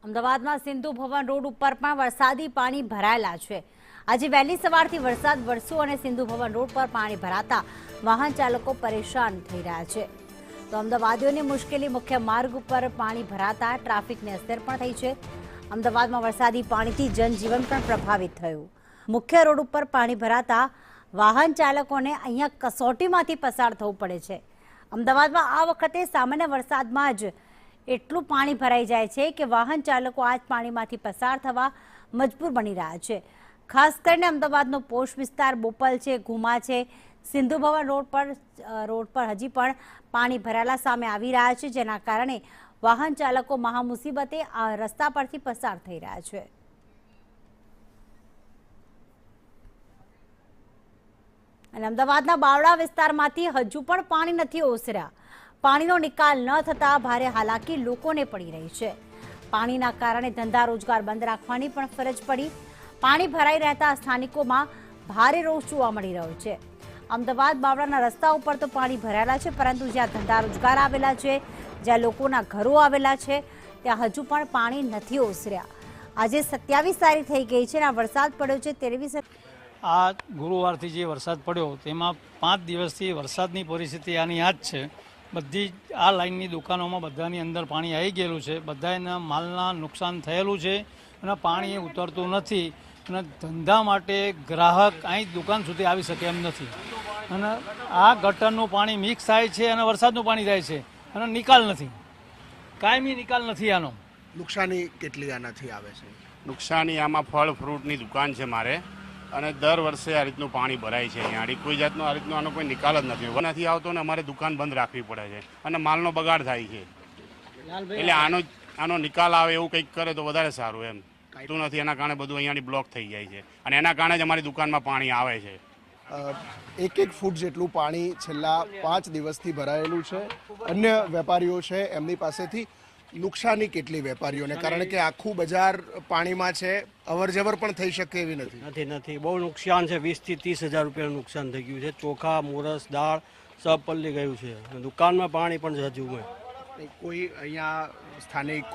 અમદાવાદમાં સિંધુ ભવન રોડ ઉપર પણ વરસાદી પાણી ભરાયેલા છે। આજે વહેલી સવારથી વરસાદ વરસ્યો અને સિંધુ ભવન રોડ પર પાણી ભરાતા વાહન ચાલકો પરેશાન થઈ રહ્યા છે। તો અમદાવાદીઓની મુશ્કેલી મુખ્ય માર્ગ ઉપર પાણી ભરાતા ટ્રાફિકને અસર પણ થઈ છે। અમદાવાદમાં વરસાદી પાણીથી જનજીવન પણ પ્રભાવિત થયું। મુખ્ય રોડ ઉપર પાણી ભરાતા વાહન ચાલકોને અહીંયા કસોટીમાંથી પસાર થવું પડે છે। અમદાવાદમાં આ વખતે સામાન્ય વરસાદમાં જ એટલું પાણી ભરાઈ જાય છે કે વાહન ચાલકો આ જ પાણીમાંથી પસાર થવા મજબૂર બની રહ્યા છે। ખાસ કરીને અમદાવાદનો પોશ વિસ્તાર બોપલ છે, ઘુમા છે, સિંધુ ભવન રોડ પર હજી પણ પાણી ભરાયેલા સામે આવી રહ્યા છે, જેના કારણે વાહન ચાલકો મહા મુસીબતે આ રસ્તા પરથી પસાર થઈ રહ્યા છે। અને અમદાવાદના બાવળા વિસ્તારમાંથી હજુ પણ પાણી નથી ઓસર્યા। પાણીનો નિકાલ ન થતા ભારે હાલાકી લોકોને પડી રહી છે। પાણીના કારણે ધંધા રોજગાર બંધ રાખવાની પણ ફરજ પડી। પાણી ભરાઈ રહેતા સ્થાનિકોમાં ભારે રોષ જોવા મળી રહ્યો છે। અમદાવાદ બાવળાના રસ્તા ઉપર તો પાણી ભરાયેલા છે, પરંતુ જ્યાં ધંધા રોજગાર આવેલા છે, જ્યાં લોકોના ઘરો આવેલા છે, ત્યાં હજુ પણ પાણી નથી ઓસર્યા। આજે 27 તારીખ થઈ ગઈ છે અને આ વરસાદ પડ્યો છે 23 આ ગુરુવારથી જે વરસાદ પડ્યો તેમાં 5 દિવસથી વરસાદની પરિસ્થિતિ આની આ જ છે। બધી આ લાઇનની દુકાનોમાં બધાની અંદર પાણી આવી ગયેલું છે। બધાના માલના નુકસાન થયેલું છે અને પાણી ઉતરતું નથી અને ધંધા માટે ગ્રાહક અહીં દુકાન સુધી આવી શકે એમ નથી। અને આ ગટરનું પાણી મિક્સ થાય છે અને વરસાદનું પાણી થાય છે અને નિકાલ નથી, કાયમી નિકાલ નથી આનો। નુકસાની કેટલી આનાથી આવે છે? નુકસાની આમાં ફળ ફ્રૂટની દુકાન છે મારે, અને દર વર્ષે આ રીતનું પાણી ભરાય છે। અહીંયા કોઈ જાતનો આ રીતનો આનો કોઈ નિકાલ જ નથી આવતો ને અમારે દુકાન બંધ રાખવી પડે છે અને માલનો બગાડ થાય છે। એટલે આનો નિકાલ આવે એવું કંઈક કરે તો વધારે સારું એમ થતું નથી। એના કારણે બધું અહીંયાની બ્લોક થઈ જાય છે અને એના કારણે જ અમારી દુકાનમાં પાણી આવે છે। 1 ફૂટ જેટલું પાણી છેલ્લા 5 દિવસથી ભરાયેલું છે। અન્ય વેપારીઓ છે એમની પાસેથી નુકસાની કેટલી વેપારીઓને, કારણ કે આખું બજાર પાણીમાં છે, અવર જવર પણ થઈ શકે એવી નથી। બહુ નુકસાન છે। 20 થી 30 હજાર રૂપિયાનું નુકસાન થઈ ગયું છે। ચોખા, મોરસ, દાળ સબ પલ્લી ગયું છે। દુકાનમાં પાણી પણ હજુ કોઈ અહીંયા સ્થાનિક